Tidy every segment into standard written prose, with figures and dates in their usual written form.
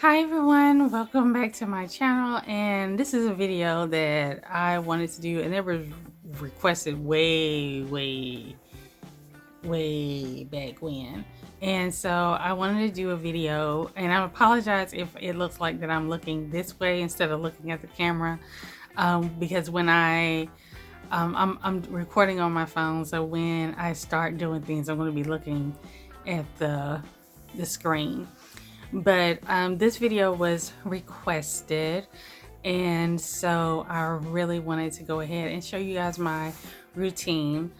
Hi everyone, welcome back to my channel, and this is a video that I wanted to do and it was requested way back when. And so I wanted to do a video, and I apologize if it looks like that I'm looking this way instead of looking at the camera, because when I'm recording on my phone, so when I start doing things I'm going to be looking at the screen. But this video was requested, and so I really wanted to go ahead and show you guys my routine,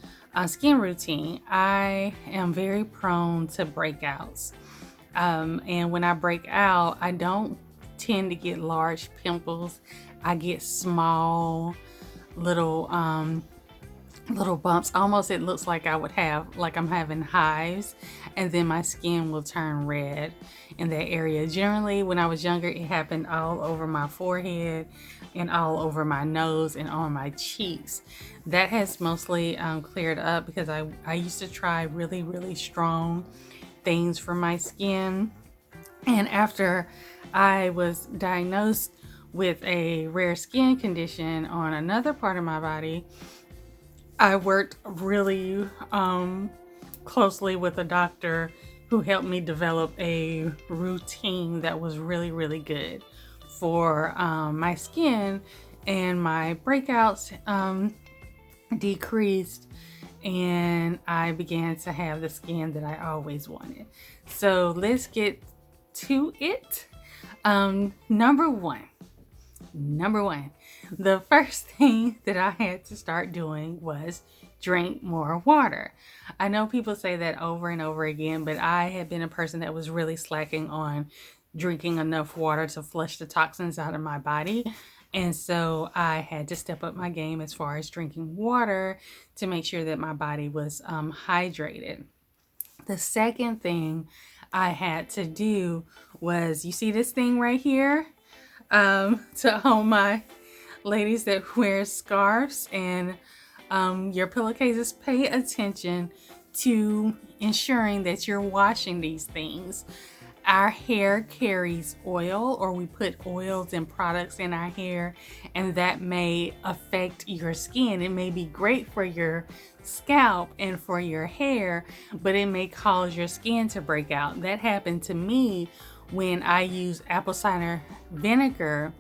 skin routine. I am very prone to breakouts, and when I break out, I don't tend to get large pimples. I get small little bumps. Almost it looks like I would have, like I'm having hives, and then my skin will turn red in that area. Generally when I was younger, it happened all over my forehead and all over my nose and on my cheeks. That has mostly cleared up because I used to try really strong things for my skin, and after I was diagnosed with a rare skin condition on another part of my body, I worked really closely with a doctor who helped me develop a routine that was really good for my skin, and my breakouts decreased, and I began to have the skin that I always wanted. So let's get to it. Number one, the first thing that I had to start doing was drink more water. I know people say that over and over again, but I had been a person that was really slacking on drinking enough water to flush the toxins out of my body. And so I had to step up my game as far as drinking water to make sure that my body was hydrated. The second thing I had to do was, you see this thing right here? To all my ladies that wear scarves and your pillowcases, pay attention to ensuring that you're washing these things. Our hair carries oil, or we put oils and products in our hair, and that may affect your skin. It may be great for your scalp and for your hair, but it may cause your skin to break out. That happened to me when I used apple cider vinegar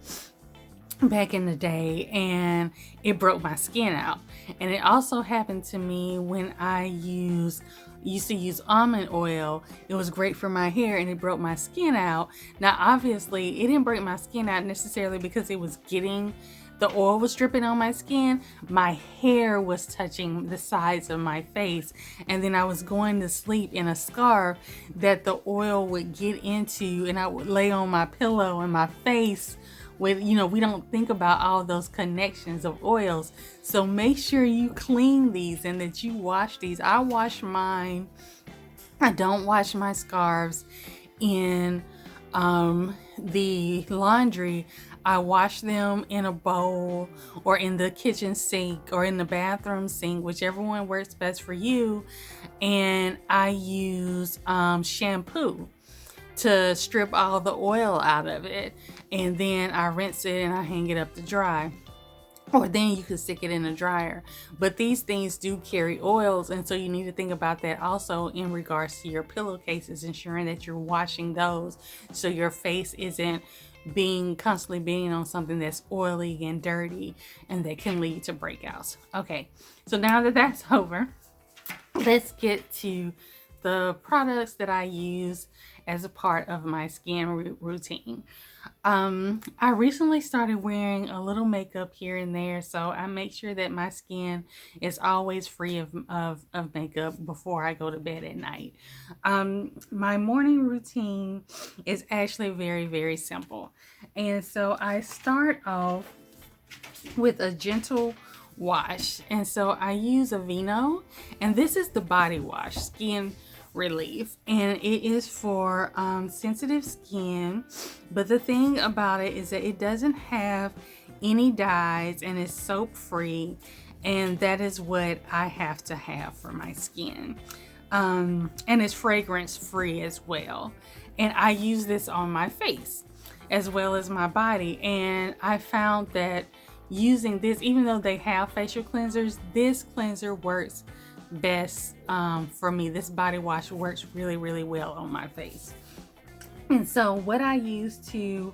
back in the day, and it broke my skin out. And it also happened to me when I used to use almond oil. It was great for my hair, and it broke my skin out. Now obviously it didn't break my skin out necessarily because it was getting, the oil was dripping on my skin. My hair was touching the sides of my face, and then I was going to sleep in a scarf that the oil would get into, and I would lay on my pillow, and my face with, you know, we don't think about all those connections of oils. So make sure you clean these and that you wash these. I wash mine. I don't wash my scarves in the laundry. I wash them in a bowl or in the kitchen sink or in the bathroom sink, whichever one works best for you. And I use shampoo to strip all the oil out of it, and then I rinse it and I hang it up to dry, or then you can stick it in a dryer. But these things do carry oils, and so you need to think about that also in regards to your pillowcases, ensuring that you're washing those so your face isn't constantly being on something that's oily and dirty and that can lead to breakouts. Okay, so now that that's over, let's get to the products that I use as a part of my skin routine. I recently started wearing a little makeup here and there, so I make sure that my skin is always free of makeup before I go to bed at night. My morning routine is actually very simple, and so I start off with a gentle wash, and so I use Aveeno, and this is the body wash, Skin Relief, and it is for sensitive skin. But the thing about it is that it doesn't have any dyes, and it's soap free, and that is what I have to have for my skin. And it's fragrance free as well, and I use this on my face. as well as my body. And I found that using this, even though they have facial cleansers, this cleanser works best for me. This body wash works really, really well on my face. And so what I use to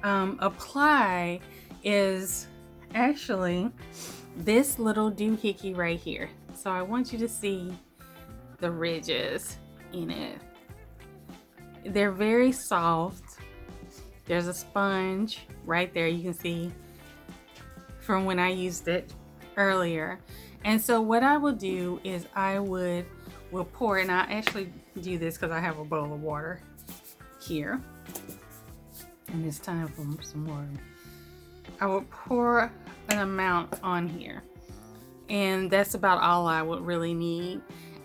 apply is actually this little doohickey right here. So I want you to see the ridges in it. They're very soft. There's a sponge right there. You can see from when I used it earlier. And so what I will do is I will pour, and I actually do this because I have a bowl of water here. And it's time for some water. I will pour an amount on here. And that's about all I would really need.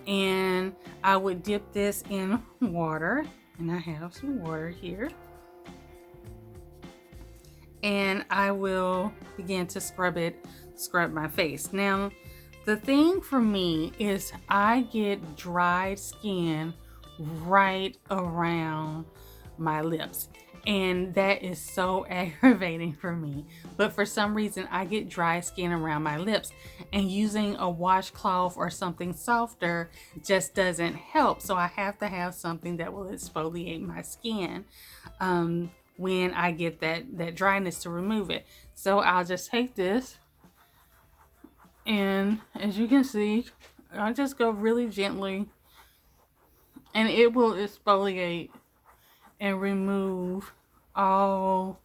And I would dip this in water. And I have some water here. And I will begin to scrub my face. Now, the thing for me is I get dry skin right around my lips. And that is so aggravating for me. But for some reason, I get dry skin around my lips. And using a washcloth or something softer just doesn't help. So I have to have something that will exfoliate my skin when I get that dryness to remove it. So I'll just take this. And as you can see, I'll just go really gently. And it will exfoliate and remove all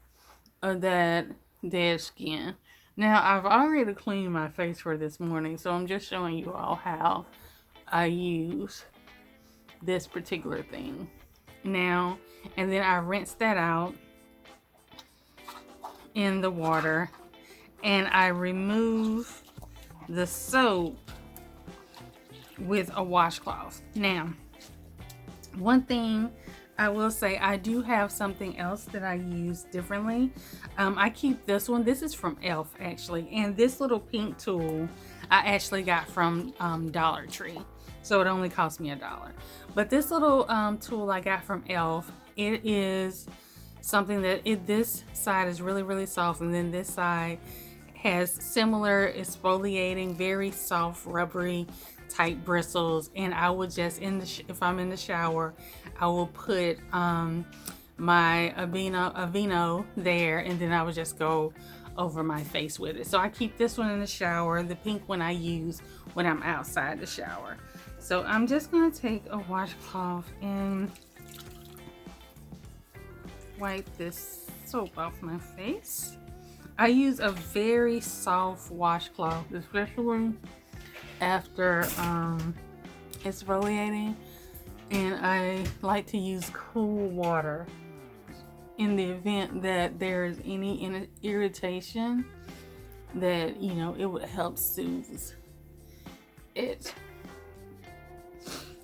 of that dead skin. Now, I've already cleaned my face for this morning, so I'm just showing you all how I use this particular thing. Now, and then I rinse that out in the water, and I remove the soap with a washcloth. Now, one thing I will say, I do have something else that I use differently. I keep this one. This is from e.l.f. actually. And this little pink tool I actually got from Dollar Tree. So it only cost me $1. But this little tool I got from e.l.f., it is something that this side is really, really soft. And then this side has similar exfoliating, very soft, rubbery type bristles. And I would just, if I'm in the shower, I will put my Aveeno there, and then I would just go over my face with it. So I keep this one in the shower. The pink one I use when I'm outside the shower. So I'm just going to take a washcloth and wipe this soap off my face. I use a very soft washcloth, especially after exfoliating. And I like to use cool water in the event that there's any irritation, that, you know, it would help soothe it.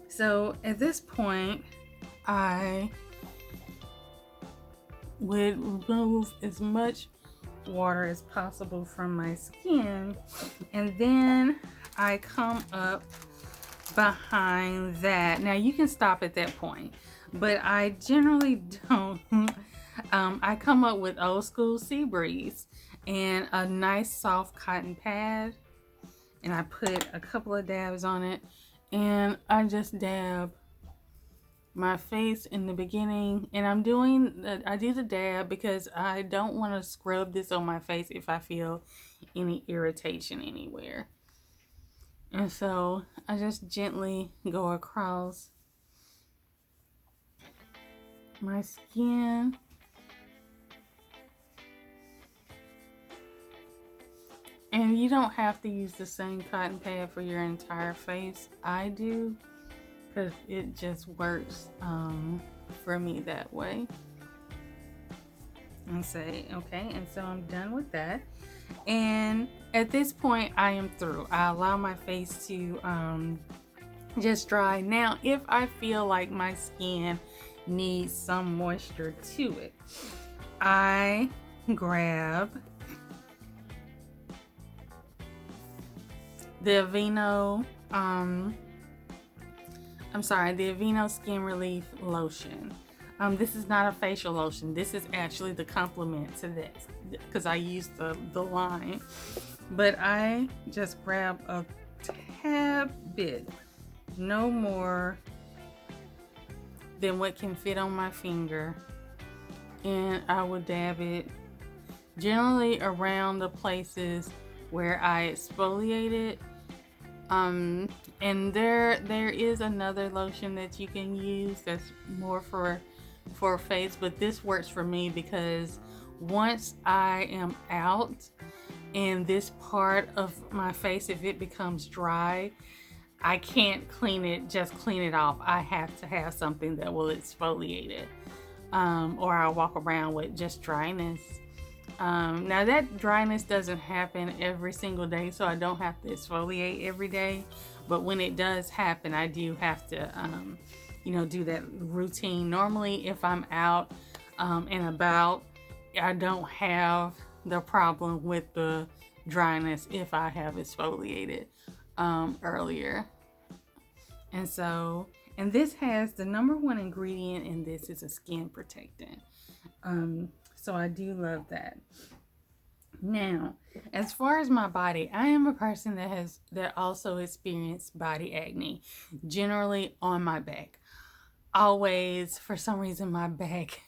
So at this point, I would remove as much water as possible from my skin, and then I come up behind that. Now you can stop at that point, but I generally don't. I come up with Old School Sea Breeze and a nice soft cotton pad, and I put a couple of dabs on it, and I just dab my face in the beginning. And I do the dab because I don't want to scrub this on my face if I feel any irritation anywhere. And so I just gently go across my skin. And you don't have to use the same cotton pad for your entire face. I do, because it just works for me that way. And say, okay, and so I'm done with that. And at this point, I am through. I allow my face to just dry. Now, if I feel like my skin needs some moisture to it, I grab the Aveeno, the Aveeno Skin Relief Lotion. This is not a facial lotion. This is actually the complement to this because I use the line. But I just grab a tad bit, no more than what can fit on my finger, and I will dab it generally around the places where I exfoliated. And there is another lotion that you can use that's more for face, but this works for me because once I am out and this part of my face, if it becomes dry, I can't clean it off. I have to have something that will exfoliate it, or I'll walk around with just dryness. Now that dryness doesn't happen every single day, so I don't have to exfoliate every day, but when it does happen, I do have to do that routine. Normally if I'm out and about, I don't have the problem with the dryness if I have exfoliated earlier. And this has the number one ingredient in this is a skin protectant. So I do love that. Now, as far as my body, I am a person that also experienced body acne, generally on my back. Always, for some reason, my back,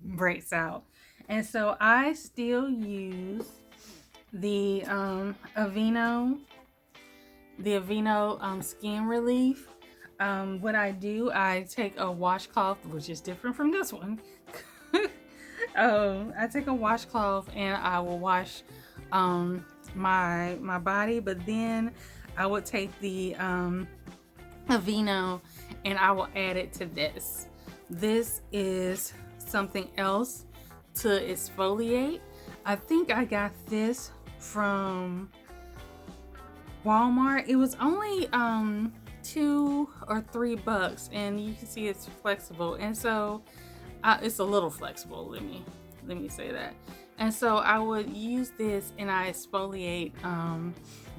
breaks out. And so I still use the Aveeno skin relief. What I do, I take a washcloth, which is different from this one. I take a washcloth and I will wash my body, but then I would take the Aveeno and I will add it to this. This is something else to exfoliate. I think I got this from Walmart. It was only $2 or $3, and you can see it's flexible, and so it's a little flexible. Let me say that. And so I would use this and I exfoliate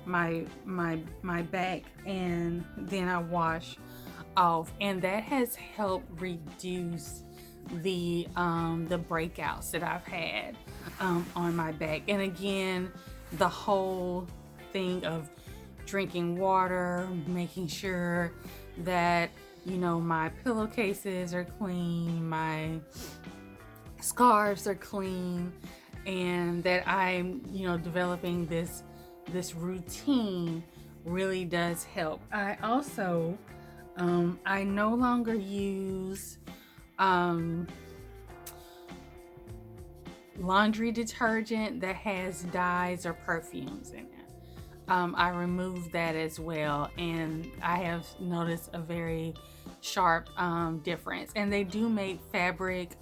my back, and then I wash off, and that has helped reduce the breakouts that I've had on my back. And again, the whole thing of drinking water, making sure that my pillowcases are clean, my scarves are clean, and that I'm developing this routine really does help. I also I no longer use laundry detergent that has dyes or perfumes in it. I removed that as well, and I have noticed a very sharp difference. And they do make fabric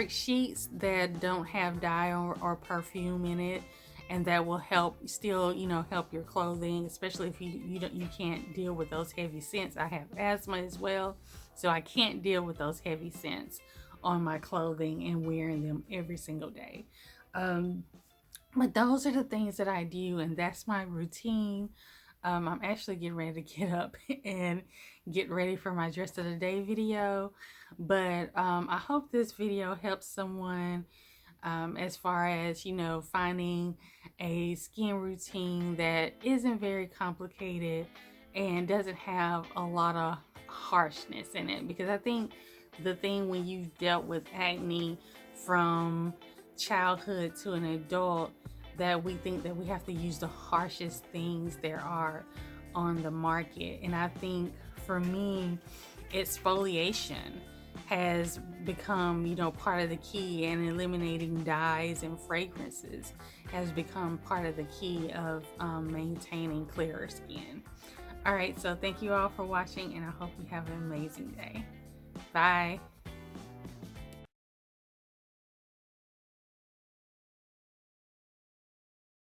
sheets that don't have dye or perfume in it, and that will help help your clothing, especially if you can't deal with those heavy scents. I have asthma as well, so I can't deal with those heavy scents on my clothing and wearing them every single day. But those are the things that I do, and that's my routine. I'm actually getting ready to get up and get ready for my dress of the day video. But I hope this video helps someone as far as, finding a skin routine that isn't very complicated and doesn't have a lot of harshness in it. Because I think the thing when you've dealt with acne from childhood to an adult, that we think that we have to use the harshest things there are on the market. And I think for me, exfoliation has become, part of the key, and eliminating dyes and fragrances has become part of the key of maintaining clearer skin. All right, so thank you all for watching, and I hope you have an amazing day. Bye.